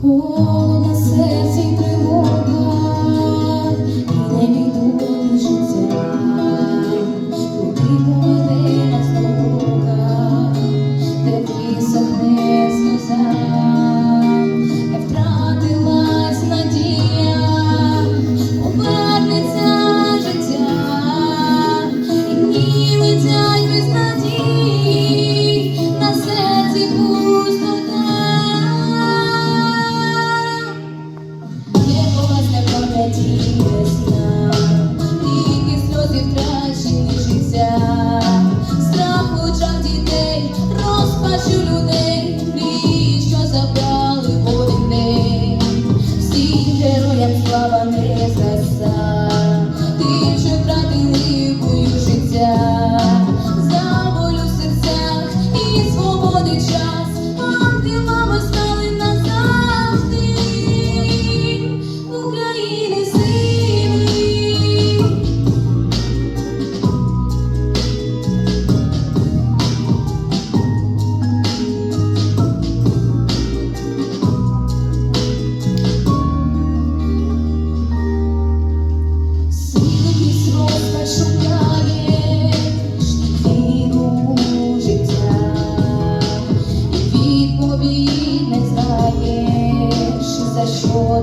Холодна серці й тривога, і невідоме життя, куди поведе нас дорога, де висохне сльоза, не втратилась надія, повернеться життя, і дні летять без надії, на серці пустота. Весна, тільки сльози втрачені життя, страх в очах дітей, розпач у людей, мрії, що забрали в один день. Всім героям слава не згаса, тим, що втратили в бою життя, за волю в серцях і свободи час, ангелами стали назавжди. України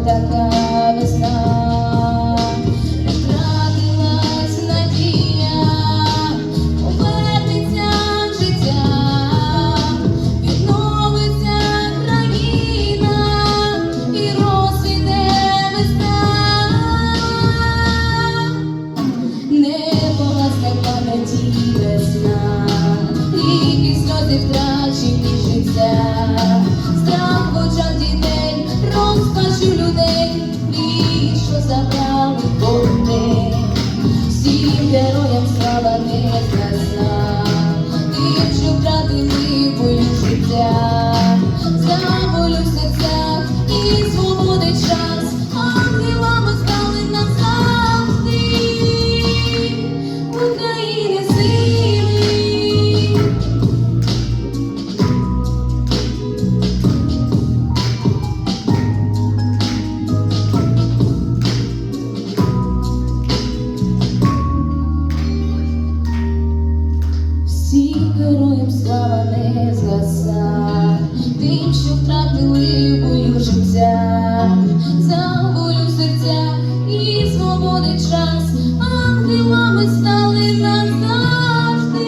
така весна, не втратилась надія, повернеться життя, відновиться країна і розцвіте весна. Не погасне в пам'яті весна, тільки сльози втрачені життя, страх в очах дітей, розпач у людей, мрії, що забрали в один день. Всім героям слава не згасна, тим, що втратили в бою життя, за волю в серцях і свободи час, ангелами стали назавжди. України сильні. Всім героям слава не згаса, тим, що втратили в бою життя, за волю в серцях і свободи час, ангелами стали назавжди.